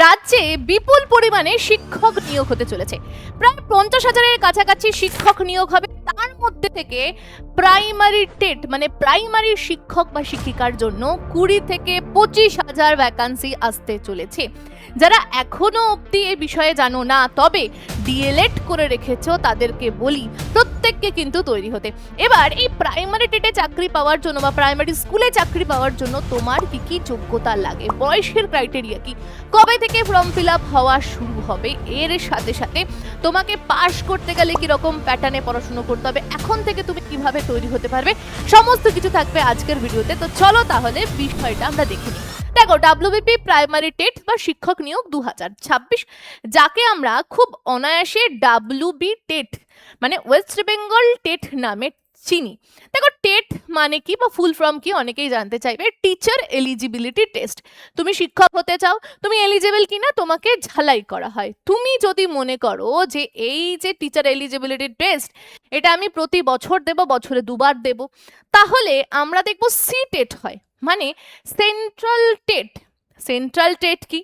রাজ্যে বিপুল পরিমাণে শিক্ষক নিয়োগ হতে চলেছে। প্রায় 50,000-এর কাছাকাছি শিক্ষক নিয়োগ হবে। তার মধ্যে থেকে প্রাইমারি টেট মানে প্রাইমারি শিক্ষক বা শিক্ষিকার জন্য 20 থেকে 25,000 ভ্যাকান্সি আসতে চলেছে। যারা এখনো অবধি এই বিষয়ে জানো না, তবে ডিএলএড করে রেখেছো, তাদেরকে বলি প্রত্যেককে কিন্তু তৈরি হতে। এবার এই প্রাইমারি টেটে চাকরি পাওয়ার জন্য বা প্রাইমারি স্কুলে চাকরি পাওয়ার জন্য তোমার কি কি যোগ্যতা লাগে, বয়সের ক্রাইটেরিয়া কি, কবে থেকে ফর্ম ফিল আপ হওয়া শুরু হবে, এর সাথে সাথে তোমাকে পাশ করতে গেলে কি রকম প্যাটার্নে পড়াশোনা করতে হবে, এখন থেকে তুমি কিভাবে তৈরি হতে পারবে, সমস্ত কিছু থাকবে আজকের ভিডিওতে। তো চলো তাহলে বিষয়টা আমরা দেখে নিই। দেখো, ডাব্লিউবিপি প্রাইমারি টেট বা শিক্ষক নিয়োগ 2026, যাকে আমরা খুব অনায়াসে ডাব্লিউবি টেট মানে ওয়েস্ট বেঙ্গল টেট নামে চিনি। দেখো, টেট মানে কি বা ফুল ফর্ম কি অনেকেই জানতে চাইবে। Teacher eligibility test. তুমি শিক্ষক হতে চাও, তুমি এলিজিবল কিনা তোমাকে ঝালাই করা হয়। তুমি যদি মনে করো যে এই যে টিচার এলিজিবিলিটি টেস্ট, এটা আমি প্রতি বছর দেব, বছরে দুবার দেব, তাহলে আমরা দেখব সি টেট হয়, মানে সেন্ট্রাল টেট। সেন্ট্রাল টেট কি?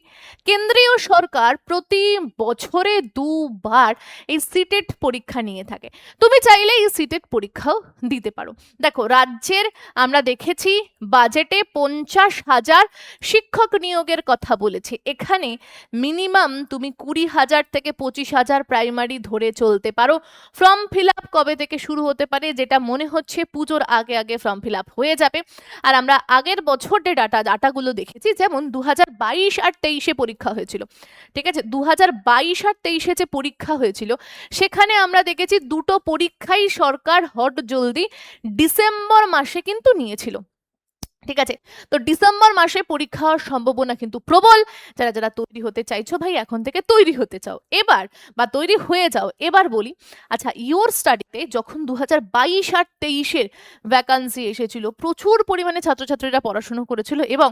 কেন্দ্রীয় সরকার প্রতি বছরে দুবার এই সিটেট পরীক্ষা নিয়ে থাকে। তুমি চাইলে এই সিটেট পরীক্ষাও দিতে পারো। দেখো, রাজ্যের আমরা দেখেছি বাজেটে 50,000 শিক্ষক নিয়োগের কথা বলেছে। এখানে মিনিমাম তুমি 20,000 থেকে 25,000 প্রাইমারি ধরে চলতে পারো। ফর্ম ফিল আপ কবে থেকে শুরু হতে পারে, যেটা মনে হচ্ছে পুজোর আগে আগে ফর্ম ফিল আপ হয়ে যাবে। আর আমরা আগের বছর যে ডাটাগুলো দেখেছি, যেমন 2022 আর 23-এ পরীক্ষা হয়েছিল, ঠিক আছে, 2022 আর 23-এ যে পরীক্ষা হয়েছিল সেখানে আমরা দেখেছি দুটো পরীক্ষাই সরকার হট জলদি ডিসেম্বর মাসে কিন্তু নিয়েছিল। ঠিক আছে, তো ডিসেম্বর মাসে পরীক্ষা হওয়ার সম্ভাবনা কিন্তু প্রবল। যারা যারা তৈরি হতে চাইছো ভাই, এখন থেকে তৈরি হতে চাও এবার বা তৈরি হয়ে যাও। এবার বলি, আচ্ছা, ইওর স্টাডিতে যখন 2022 আর 23-এর ভ্যাকান্সি এসেছিল, প্রচুর পরিমাণে ছাত্রছাত্রীরা পড়াশুনো করেছিল এবং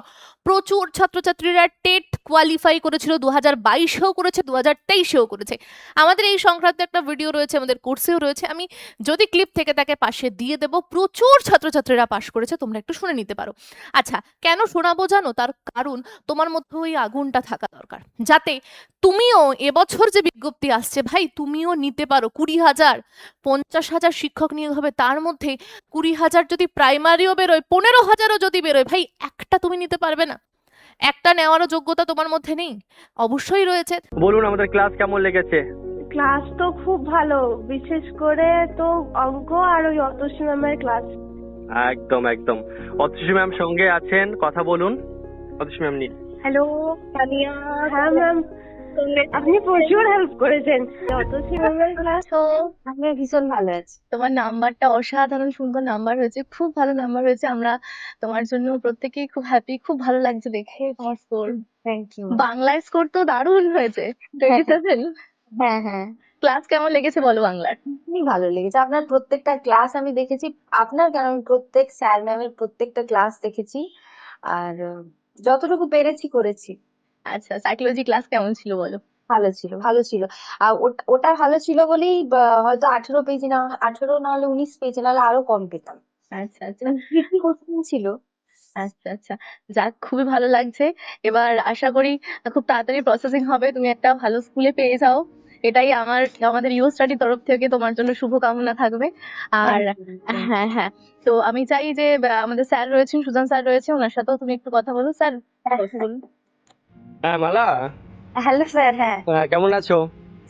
প্রচুর ছাত্রছাত্রীরা টেট কোয়ালিফাই করেছিল। 2022-এও করেছে, 2023-এও করেছে। আমাদের এই সংক্রান্ত একটা ভিডিও রয়েছে, আমাদের কোর্সেও রয়েছে, আমি যদি ক্লিপ থেকে তাকে পাশে দিয়ে দেব। প্রচুর ছাত্রছাত্রীরা পাশ করেছে, তোমরা একটু শুনে নিতে পারো। আচ্ছা, কেন শোনাবো জানো? তার কারণ তোমার মধ্যে ওই আগুনটা থাকা দরকার, যাতে তুমিও এবছর যে বিজ্ঞপ্তি আসছে ভাই, তুমিও নিতে পারো 20,000। 50,000 শিক্ষক নিয়োগ হবে, তার মধ্যে 20,000 যদি প্রাইমারিও বেরোয়, 15,000ও যদি বেরোয়, ভাই একটা তুমি নিতে পারবে না? একটা নেওয়ারও যোগ্যতা তোমার মধ্যে নেই? অবশ্যই রয়েছে। বলুন, আমাদের ক্লাস কেমন লেগেছে? ক্লাস তো খুব ভালো, বিশেষ করে তো অঙ্ক আর ওই অতসী ম্যামের ক্লাস। একদম একদম। অতসী ম্যাম সঙ্গে আছেন, কথা বলুন। অতসী ম্যাম নিন। হ্যালো তানিয়া। হ্যাঁ ম্যাম, আপনি প্রচুর হেল্প করেছেন। অতসী ম্যামের ক্লাস তো আমি ভীষণ ভালো আছি। তোমার নাম্বারটা অসাধারণ সুন্দর নাম্বার হয়েছে, খুব ভালো নাম্বার হয়েছে। আমরা তোমার জন্য প্রত্যেকেই খুব হ্যাপি, খুব ভালো লাগছে দেখে তোমার স্কোর। Thank you. বাংলায় স্কোর তো দারুণ হয়েছে, 27। হ্যাঁ হ্যাঁ, ক্লাস কেমন লেগেছে বলো বাংলার? খুবই ভালো লেগেছে। আপনার প্রত্যেকটা ক্লাস আমি দেখেছি, আপনার কেন আমি প্রত্যেক স্যার ম্যামের প্রত্যেকটা ক্লাস দেখেছি, আর যতটুকু পেরেছি করেছি। আচ্ছা, সাইকোলজি ক্লাস কেমন ছিল বলো? ভালো ছিল, ভালো ছিল। আর ওটা ভালো ছিল বলেই হয়তো 18 পেজ না, 18 না হলে 19 পেজ, না হলে আরো কম পেতাম। আচ্ছা আচ্ছা কি কি কোশ্চেন ছিল? আচ্ছা আচ্ছা, যাক, খুবই ভালো লাগছে। এবার আশা করি খুব তাড়াতাড়ি প্রসেসিং হবে, তুমি একটা ভালো স্কুলে পেয়ে যাও। এটাই আমাদের ইউ স্টাডি তরফ থেকে তোমার জন্য শুভকামনা থাকবে। আর হ্যাঁ হ্যাঁ, তো আমি চাই যে আমাদের স্যার রয়েছেন, সুজান স্যার রয়েছে, ওনার সাথেও তুমি একটু কথা বলো। স্যার বলুন। হ্যাঁ মালা, হ্যালো স্যার। হ্যাঁ কেমন আছো?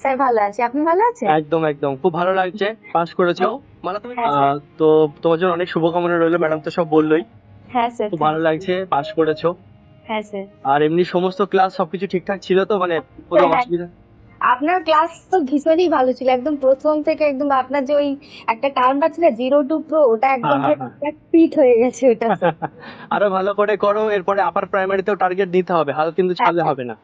স্যার, ভালো আছি। আপনি ভালো আছেন? একদম একদম, খুব ভালো লাগছে। পাস করেছো মালা তুমি? হ্যাঁ স্যার। তো তোমার জন্য অনেক শুভকামনা রইলো, ম্যাডাম তো সব বললোই। হ্যাঁ স্যার। খুব ভালো লাগছে, পাস করেছো। হ্যাঁ স্যার। আর এমনি সমস্ত ক্লাস সবকিছু ঠিকঠাক ছিল তো, মানে কোনো হ্যাঁ, অসুবিধা? আপনার ক্লাস তো ভীষণই ভালো ছিল, একদম প্রথম থেকে একদম। আপনার যে ওই একটা টার্ম আছে না, 0 to Pro, ওটা একদম হ্যাঁ, হ্যাঁ। ফিট হয়ে গেছে ওটা। আরো ভালো করে করো, এরপরে আপার প্রাইমারিতেও টার্গেট নিতে হবে, হাল কিন্তু ছাড়লে হবে না।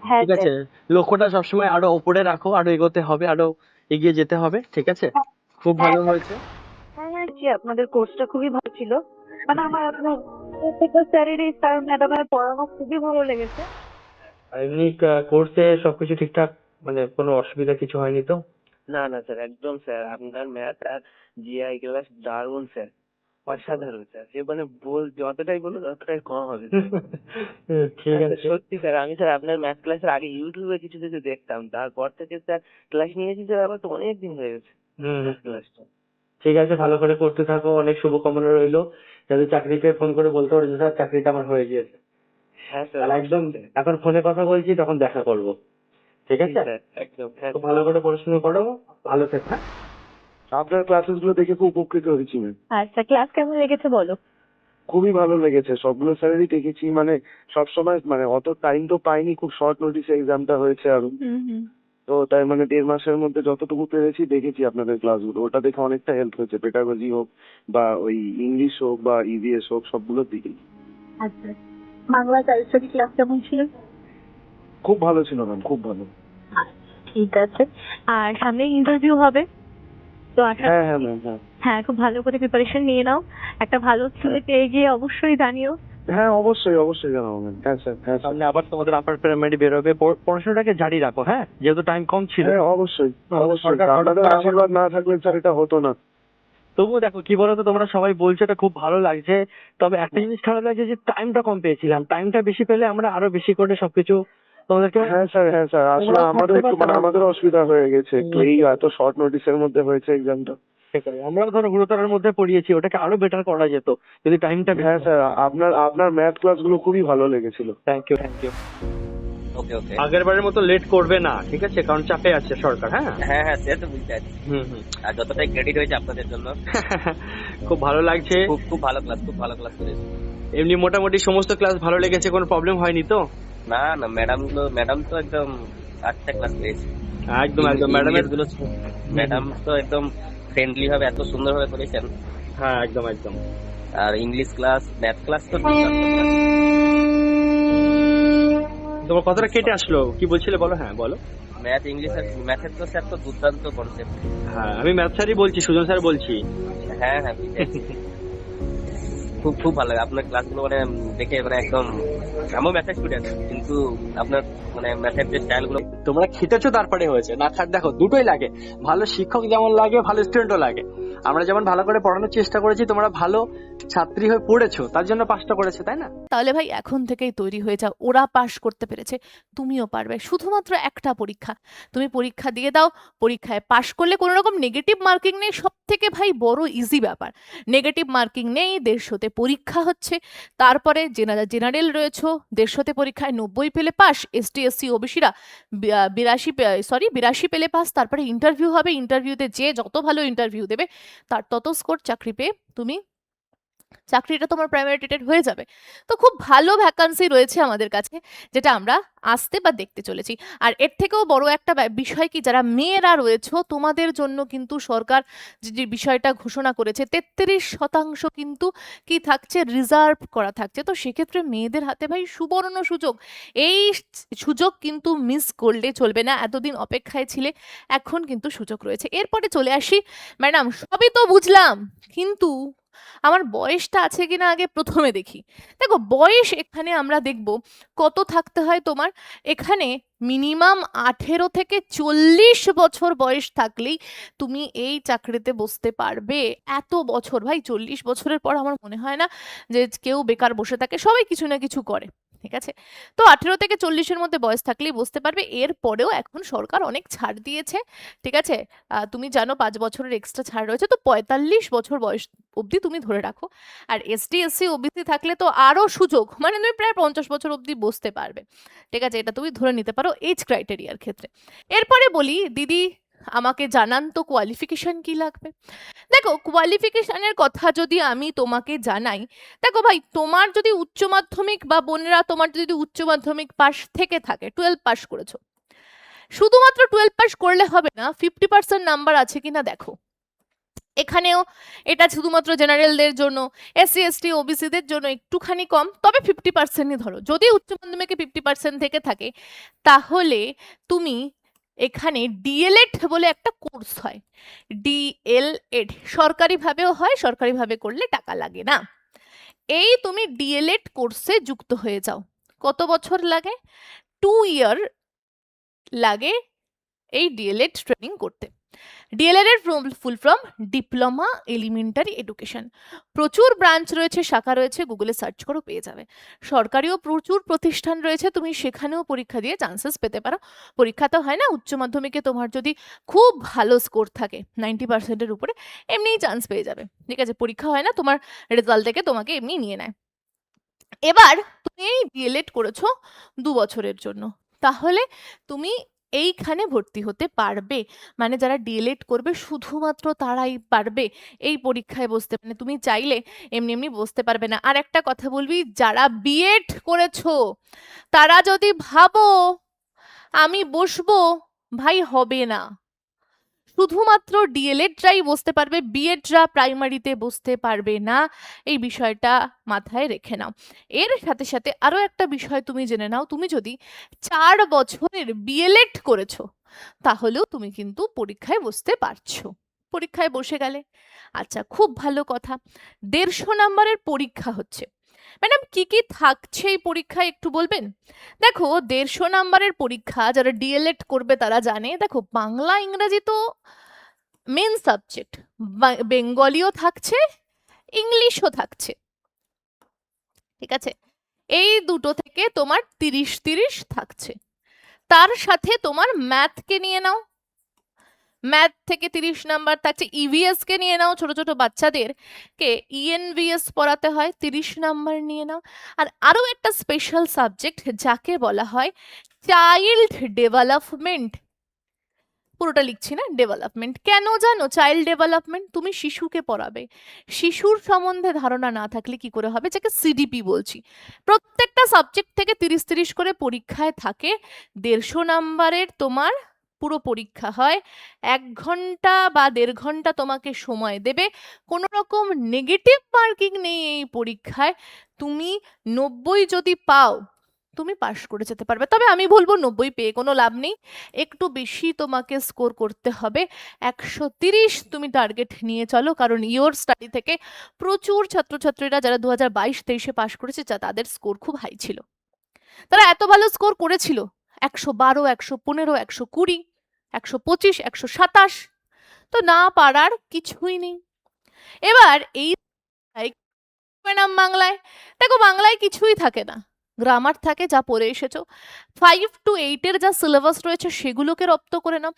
হ্যাঁ ঠিক আছে, লক্ষ্যটা সবসময় আরো উপরে রাখো, আরো এগোতে হবে, আরো এগিয়ে যেতে হবে। ঠিক আছে, খুব ভালো হয়েছে। হ্যাঁ, কি আপনাদের কোর্সটা খুবই ভালো ছিল। মানে আমার আপনার প্রত্যেকটা স্যারেরই, স্যার ম্যাডামের পড়ানো খুবই ভালো লেগেছে। আর এমনি কোর্সে সবকিছু ঠিকঠাক, মানে কোনো অসুবিধা কিছু হয়নি তো? না না স্যার, একদম স্যার, আপনার ম্যাথ আর জিআই ক্লাস দারুণ স্যার। অসাধারণ স্যার, সে মানে যতটাই বলুন ততটাই কম হবে। ঠিক স্যার, আছে। সত্যি স্যার, আমি স্যার আপনার ম্যাথ ক্লাসের আগে ইউটিউবে কিছু কিছু দেখতাম, তারপর থেকে স্যার ক্লাস নিয়েছি স্যার, আবার তো অনেক দিন হয়ে গেছে হুম হুম। ক্লাসটা। ঠিক আছে, ভালো করে করতে থাকো, অনেক শুভকামনা রইলো। যাতে চাকরি পেয়ে ফোন করে বলতে পারো যে স্যার চাকরিটা আমার হয়ে গিয়েছে। হ্যাঁ স্যার, আর একদম এখন ফোনে কথা বলছি, তখন দেখা করবো। ঠিক আছে? স্যার একদম। হ্যাঁ তো ভালো করে পড়াশোনা করো, ভালো থেকো, হ্যাঁ? আপনার ক্লাসেস গুলো দেখে খুব উপকৃত হয়েছি ম্যাম। আচ্ছা, ক্লাস কেমন লেগেছে বলো? খুবই ভালো লেগেছে, সবগুলো স্যারেরই দেখেছি, মানে সবসময় মানে অত টাইম তো পাইনি, খুব শর্ট নোটিসে এক্সামটা হয়েছে আরো, তো তাই মানে 1.5 মাসের মধ্যে যতটুকু পেরেছি দেখেছি আপনাদের ক্লাসগুলো, ওটা দেখে অনেকটা হেল্প হয়েছে, পেডাগজি হোক বা ওই ইংলিশ হোক বা ইভিএস হোক, সবগুলোর দিকেই। আচ্ছা, বাংলা চারিত্রিক ক্লাস কেমন ছিল? খুব ভালো ছিল ম্যাম, খুব ভালো। ঠিক আছে। আর সামনে ইন্টারভিউ হবে, তো হ্যাঁ হ্যাঁ ম্যাম, হ্যাঁ হ্যাঁ, খুব ভালো করে প্রিপারেশন নিয়ে নাও। একটা ভালো স্কুলে পেয়ে গিয়ে অবশ্যই জানিও। হ্যাঁ, অবশ্যই অবশ্যই জানাবো ম্যাম। হ্যাঁ স্যার, হ্যাঁ স্যার। সামনে আবার তোমাদের আপার প্রাইমারি বেরোবে, পড়াশোনাটাকে জারি রাখো, হ্যাঁ, যেহেতু টাইম কম ছিল। হ্যাঁ অবশ্যই অবশ্যই, সরকার আপনাদের আশীর্বাদ না থাকলে স্যার এটা হতো না। তবুও দেখো কি বলতো, তোমরা সবাই বলছো এটা খুব ভালো লাগছে, তবে একটা জিনিস খারাপ লাগছে যে টাইমটা কম পেয়েছিলাম। টাইমটা বেশি পেলে আমরা আরো বেশি করে সবকিছু তোমাদেরকে। হ্যাঁ স্যার, হ্যাঁ স্যার, আসলে তোমরা আমাদের থাকতে একটু মানে পারতো। আমাদের অসুবিধা হয়ে গেছে একটু, এই এত শর্ট নোটিসের মধ্যে হয়েছে এক্সামটা। সেটাই, আমরাও ধরো গুরুতরের মধ্যে পড়িয়েছি, ওটাকে আরো বেটার করা যেত যদি টাইমটা। হ্যাঁ স্যার, আপনার ম্যাথ ক্লাসগুলো খুবই ভালো লেগেছিল। Thank you, thank you. Okay okay. আগের বারের মতো লেট করবে না, ঠিক আছে, কারণ চাপে আছে সরকার। হ্যাঁ হ্যাঁ হ্যাঁ, সে তো বুঝতে পারছি। হুম হুম। আর যতটাই ক্রেডিট হয়েছে আপনাদের জন্য। খুব ভালো লাগছে। খুব খুব ভালো ক্লাস, খুব ভালো ক্লাস করেছে। এমনি মোটামুটি সমস্ত ক্লাস ভালো লেগেছে, কোনো প্রবলেম হয়নি তো? না না, ম্যাডাম তো একদম আচ্ছা ক্লাস পেয়েছে। একদম একদম, ম্যাডামের গুলো ম্যাডাম তো একদম ফ্রেন্ডলি ভাবে এত সুন্দর ভাবে করেছেন। হ্যাঁ একদম একদম। আর ইংলিশ ক্লাস, ম্যাথ ক্লাস তো দুর্দান্ত class। তোমার কথাটা কেটে আসলো, কি বলছিলে বলো? হ্যাঁ বলো। ম্যাথ ইংলিশ আর ম্যাথের তো স্যার তো দুর্দান্ত কনসেপ্ট। হ্যাঁ, আমি ম্যাথ স্যারই বলছি, সুজন স্যার বলছি। হ্যাঁ হ্যাঁ, বুঝেছি। খুব খুব ভালো লাগে আপনার ক্লাসগুলো, মানে দেখে মানে একদম, আমিও ম্যাথের স্টুডেন্ট, কিন্তু আপনার মানে ম্যাথের যে স্টাইল গুলো। তোমরা খেটেছো তারপরে হয়েছে, না খাট দেখো দুটোই লাগে। ভালো শিক্ষক যেমন লাগে, ভালো স্টুডেন্টও লাগে। আমরা যেমন ভালো করে পড়ানোর চেষ্টা করেছি, তোমরা ভালো ছাত্রী হয়ে পড়েছো, তার জন্য পাসটা করেছে, তাই না? তাহলে ভাই এখন থেকেই তৈরি হয়ে যাও, ওরা পাস করতে পেরেছে, তুমিও পারবে। শুধুমাত্র একটা পরীক্ষা, তুমি পরীক্ষা দিয়ে দাও, পরীক্ষায় পাশ করলে কোনো রকম নেগেটিভ মার্কিং নেই, সব থেকে ভাই বড় ইজি ব্যাপার। নেগেটিভ মার্কিং নেই, 150 পরীক্ষা হচ্ছে, তারপরে জেনারেল রয়েছে 150 পরীক্ষায় 90 পেলে পাস, এসটি এসসি ওবিসিরা 82 পেলে পাস, তারপরে ইন্টারভিউ হবে, ইন্টারভিউতে যে যত ভালো ইন্টারভিউ দেবে তার তত স্কোর, চাকরি পেয়ে তুমি চাকরিটা তোমার প্রাইমারি টেটেড হয়ে যাবে। তো খুব ভালো ভ্যাকান্সি রয়েছে আমাদের কাছে, যেটা আমরা আসতে বা দেখতে চলেছি। আর এর থেকেও বড় একটা বিষয় কি, যারা মেয়েরা রয়েছে তোমাদের জন্য কিন্তু সরকার যে বিষয়টা ঘোষণা করেছে, 33% কিন্তু কি থাকছে, রিজার্ভ করা থাকছে। তো সেক্ষেত্রে মেয়েদের হাতে ভাই সুবর্ণ সুযোগ, এই সুযোগ কিন্তু মিস করলে চলবে না। এতদিন অপেক্ষায় ছিলে, এখন কিন্তু সুযোগ রয়েছে। এরপরে চলে আসি, ম্যাডাম সবই তো বুঝলাম, কিন্তু আমার বয়সটা আছে কিনা আগে প্রথমে দেখি। দেখো বয়স এখানে আমরা দেখব কত থাকতে হয় তোমার। এখানে মিনিমাম 18 থেকে 40 বছর বয়স থাকলেই তুমি এই চাকরিতে বসতে পারবে। এত বছর ভাই, 40 বছরের পর আমার মনে হয় না যে কেউ বেকার বসে থাকে, সবাই কিছু না কিছু করে, ঠিক আছে? তো 18 থেকে 40-এর মধ্যে বয়স থাকলেই বসতে পারবে। এর পরেও এখন সরকার অনেক ছাড় দিয়েছে, ঠিক আছে? তুমি জানো 5 বছরের এক্সট্রা ছাড় রয়েছে, তো 45 বছর বয়স অবধি তুমি ধরে রাখো। আর এসটি এসসি ওবিসি থাকলে তো আরো সুযোগ, মানে তুমি প্রায় 50 বছর অবধি বসতে পারবে, ঠিক আছে? এটা তুমি ধরে নিতে পারো এজ ক্রাইটেরিয়ার ক্ষেত্রে। এরপরে বলি, দিদি আমাকে জানান তো কোয়ালিফিকেশন কি লাগবে। দেখো কোয়ালিফিকেশনের কথা যদি আমি তোমাকে জানাই, দেখো ভাই, তোমার যদি উচ্চ মাধ্যমিক, বা বোনেরা তোমার যদি উচ্চ মাধ্যমিক পাস থেকে থাকে, 12 পাস করেছো, শুধুমাত্র 12 পাস করলে হবে না, 50% নাম্বার আছে কিনা দেখো। এখানেও এটা শুধুমাত্র জেনারেলদের জন্য, এসসি এসটি ওবিসিদের জন্য একটুখানি কম, তবে 50%ই ধরো। যদি উচ্চ মাধ্যমিকে 50% থেকে থাকে, তাহলে তুমি এখানে ডিএলএড বলে একটা কোর্স হয়, ডিএলএড সরকারিভাবেও হয়, সরকারিভাবে করলে টাকা লাগে না। এই তুমি ডিএলএড কোর্সে যুক্ত হয়ে যাও। কত বছর লাগে? 2 ইয়ার লাগে এই ডিএলএড ট্রেনিং করতে। ডিএলএড এর full form diploma elementary education. প্রচুর ব্রাঞ্চ রয়েছে, শাখা রয়েছে, গুগলে সার্চ করো পেয়ে যাবে। সরকারিও প্রচুর প্রতিষ্ঠান রয়েছে, তুমি সেখানেও পরীক্ষা দিয়ে চান্সেস পেতে পারো। পরীক্ষা তো হয় না, উচ্চ মাধ্যমিকে তোমার যদি খুব ভালো স্কোর থাকে 90%-এর উপরে, এমনিই চান্স পেয়ে যাবে। ঠিক আছে, পরীক্ষা হয় না, তোমার রেজাল্ট থেকে তোমাকে এমনি নিয়ে নেয়। এবার তুমি এই ডিএলএড করেছো 2 বছরের জন্য, তাহলে তুমি এইখানে ভর্তি হতে পারবে। মানে যারা ডিএলএড করবে শুধুমাত্র তারাই পারবে এই পরীক্ষায় বসতে, মানে তুমি চাইলে এমনি এমনি বসতে পারবে না। আর একটা কথা বলবি, যারা বিএড করেছো তারা যদি ভাবো আমি বসবো, ভাই হবে না। শুধুমাত্র ডিএলএডরাই বসতে পারবে, বিএডরা প্রাইমারিতে বসতে পারবে না, এই বিষয়টা মাথায় রেখে নাও। এর সাথে সাথে আরো একটা বিষয় তুমি জেনে নাও, তুমি যদি 4 বছরের বিএলএড করেছো তাহলেও তুমি কিন্তু পরীক্ষায় বসতে পারছো। পরীক্ষায় বসে গেলে, আচ্ছা খুব ভালো কথা। 150 নম্বরের পরীক্ষা হচ্ছে। ম্যাডাম কি কি থাকছে এই পরীক্ষায় একটু বলবেন? দেখো 150 নম্বরের পরীক্ষা যারা ডিএলএড করবে তারা জানে। দেখো বাংলা ইংরেজি তো মেন সাবজেক্ট, বেঙ্গলিও থাকছে, ইংলিশও থাকছে। ঠিক আছে, এই দুটো থেকে তোমার 30-30 থাকছে। তার সাথে তোমার ম্যাথকে নিয়ে নাও, ম্যাথ থেকে 30 নাম্বার থাকছে। ইভিএস কে নিয়ে নাও, ছোট ছোট বাচ্চাদের কে ইএনভিএস পড়াতে হয়, 30 নাম্বার নিয়ে নাও। আর আরো একটা স্পেশাল সাবজেক্ট যাকে বলা হয় চাইল্ড ডেভেলপমেন্ট, পুরোটা লিখছি না, ডেভেলপমেন্ট। কেন জানো চাইল্ড ডেভেলপমেন্ট? তুমি শিশুকে পড়াবে, শিশুর সম্বন্ধে ধারণা না থাকলে কি করে হবে, যাকে সিডিপি বলছি। প্রত্যেকটা সাবজেক্ট থেকে 30-30 করে পরীক্ষায় থাকে। 150 নাম্বারের তোমার পুরো পরীক্ষা হয়, 1 ঘন্টা বা 1.5 ঘন্টা তোমাকে সময় দেবে। কোনো রকম নেগেটিভ মার্কিং নেই এই পরীক্ষায়। তুমি 90 যদি পাও তুমি পাশ করে যেতে পারবে। তবে আমি বলবো 90 পেয়ে কোনো লাভ নেই, একটু বেশি তোমাকে স্কোর করতে হবে। 130 তুমি টার্গেট নিয়ে চলো, কারণ ইয়োর স্টাডি থেকে প্রচুর ছাত্রছাত্রীরা যারা 2022-23-এ পাশ করেছে তাদের স্কোর খুব হাই ছিল। তারা এত ভালো স্কোর করেছিল 112, 115, 120, 125, 127, তো না পারার কিছুই নেই। এবার এই নাম বাংলায়, দেখো বাংলায় কিছুই থাকে না, গ্রামার থাকে যা পড়ে এসেছো, 5 to 8 এর যা সিলেবাস রয়েছে সেগুলোকে রপ্ত করে নাও,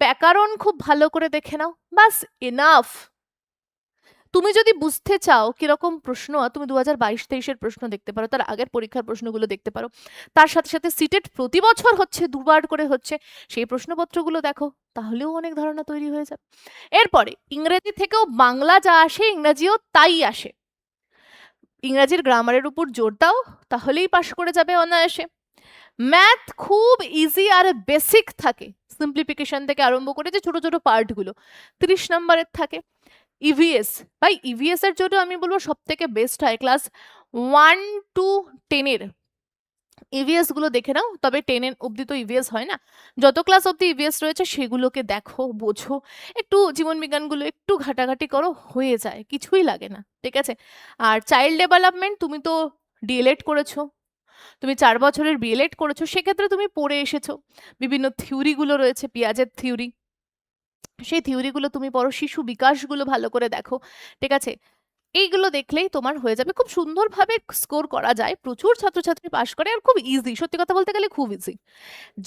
ব্যাকরণ খুব ভালো করে দেখে নাও, বাস এনাফ। তুমি যদি বুঝতে চাও কিরকম প্রশ্ন, তুমি 2022-23-এর প্রশ্ন দেখতে পারো, তার আগের পরীক্ষার প্রশ্নগুলো দেখতে পারো। তার সাথে সাথে সিটেট প্রতি বছর হচ্ছে, 2 বার করে হচ্ছে, সেই প্রশ্নপত্রগুলো দেখো, তাহলেও অনেক ধারণা তৈরি হয়ে যাবে। এরপরে ইংরেজি থেকেও বাংলা যা আসে ইংরেজিও তাই আসে। ইংরাজির গ্রামারের উপর জোর দাও, তাহলেই পাশ করে যাবে অনায়াসে। ম্যাথ খুব ইজি আর বেসিক থাকে, সিম্পলিফিকেশন থেকে আরম্ভ করে যে ছোট ছোট পার্টগুলো 30 নম্বরের থাকে। ইভিএস, ভাই ইভিএস এর জন্য আমি বলবো সব থেকে বেস্ট হয় ক্লাস 1 to 10 এর ইভিএস গুলো দেখে নাও। তবে 10 অব্দি তো ইভিএস হয় না, যত ক্লাস অব্দি ইভিএস রয়েছে সেগুলোকে দেখো, বোঝো, একটু জীবন বিজ্ঞানগুলো একটু ঘাটাঘাটি করো, হয়ে যায়, কিছুই লাগে না। ঠিক আছে, আর চাইল্ড ডেভেলপমেন্ট তুমি তো ডিএলএড করেছো, তুমি 4 বছরের বিএলএড করেছো, সেক্ষেত্রে তুমি পড়ে এসেছো, বিভিন্ন থিওরিগুলো রয়েছে, পিয়াজের থিওরি, সেই থিওরিগুলো তুমি পড়ো, শিশু বিকাশগুলো ভালো করে দেখো। ঠিক আছে, এইগুলো দেখলেই তোমার হয়ে যাবে, খুব সুন্দরভাবে স্কোর করা যায়, প্রচুর ছাত্রছাত্রী পাশ করে, আর খুব ইজি, সত্যি কথা বলতে গেলে খুব ইজি।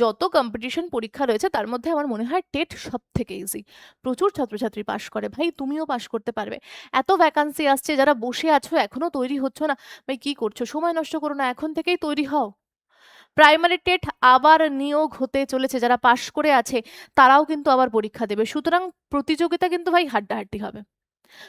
যত কম্পিটিশন পরীক্ষা রয়েছে তার মধ্যে আমার মনে হয় টেট সব থেকে ইজি, প্রচুর ছাত্রছাত্রী পাশ করে। ভাই তুমিও পাশ করতে পারবে, এত ভ্যাকান্সি আসছে, যারা বসে আছো এখনো তৈরি হচ্ছ না, ভাই কি করছো, সময় নষ্ট করো না, এখন থেকেই তৈরি হও। প্রাইমারি টেট আবার নিয়োগ হতে চলেছে, যারা পাশ করে আছে তারাও কিন্তু আবার পরীক্ষা দেবে, সুতরাং প্রতিযোগিতা কিন্তু ভাই হাড্ডাহাড্ডি হবে।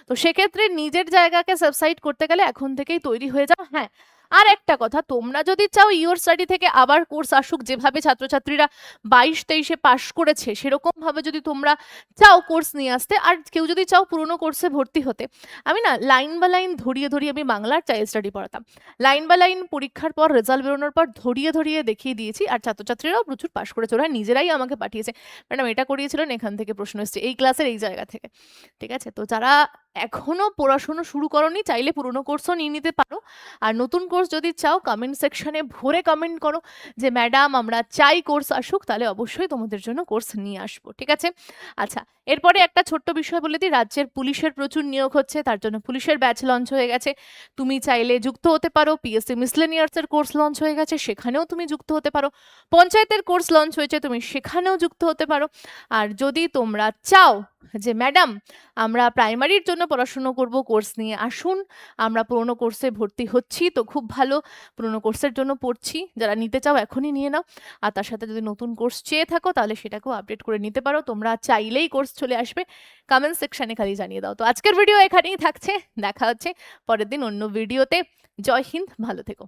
তো সেক্ষেত্রে নিজের জায়গাকে সাবসাইড করতে গেলে এখন থেকেই তৈরি হয়ে যাও। হ্যাঁ, আর একটা কথা, তোমরা যদি চাও ইওর স্টাডি থেকে আবার কোর্স আসুক, যেভাবে ছাত্রছাত্রীরা 22-23-এ পাশ করেছে সেরকম ভাবে যদি তোমরা চাও কোর্স নিয়ে আসতে, আর কেউ যদি চাও পুরোনো কোর্সে ভর্তি হতে, আমি না লাইন বা লাইন ধরিয়ে ধরিয়ে আমি বাংলার চাইল্ড স্টাডি পড়াতাম, লাইন বা লাইন পরীক্ষার পর রেজাল্ট বেরোনোর পর ধরিয়ে ধরিয়ে দেখিয়ে দিয়েছি, আর ছাত্রছাত্রীরাও প্রচুর পাশ করেছে, ওরা নিজেরাই আমাকে পাঠিয়েছে, ম্যাডাম এটা করিয়েছিলেন, এখান থেকে প্রশ্ন এসেছে, এই ক্লাসের এই জায়গা থেকে। ঠিক আছে, তো যারা এখনো পড়াশোনা শুরু করনি চাইলে পুরোনো কোর্সও নিয়ে নিতে পারো, আর নতুন কোর্স কোর্স যদি চাও কমেন্ট সেকশনে ভরে কমেন্ট করো যে ম্যাডাম আমরা চাই কোর্স আসুক, তাহলে অবশ্যই তোমাদের জন্য কোর্স নিয়ে আসবো, ঠিক আছে? আচ্ছা, এরপরে একটা ছোট্ট বিষয় বলে দিই, রাজ্যের পুলিশের প্রচুর নিয়োগ হচ্ছে, তার জন্য পুলিশের ব্যাচ লঞ্চ হয়ে গেছে, তুমি চাইলে যুক্ত হতে পারো। পিএসসি মিসলেনিয়ার্সের কোর্স লঞ্চ হয়ে গেছে, সেখানেও তুমি যুক্ত হতে পারো। পঞ্চায়েতের কোর্স লঞ্চ হয়েছে, তুমি সেখানেও যুক্ত হতে পারো। আর যদি তোমরা চাও যে ম্যাডাম আমরা প্রাইমারির জন্য পড়াশুনো করব, কোর্স নিয়ে আসুন, আমরা পুরোনো কোর্সে ভর্তি হচ্ছি, তো খুব ভালো, পুরোনো কোর্সের জন্য পড়ছি, যারা নিতে চাও এখনই নিয়ে নাও। আর তার সাথে যদি নতুন কোর্স চেয়ে থাকো তাহলে সেটাকেও আপডেট করে নিতে পারো, তোমরা চাইলেই কোর্স চলে আসবে, কমেন্ট সেকশনে খালি জানিয়ে দাও। তো আজকের ভিডিও এখানেই থাকছে, দেখা হচ্ছে পরের দিন অন্য ভিডিওতে। জয় হিন্দ, ভালো থেকো।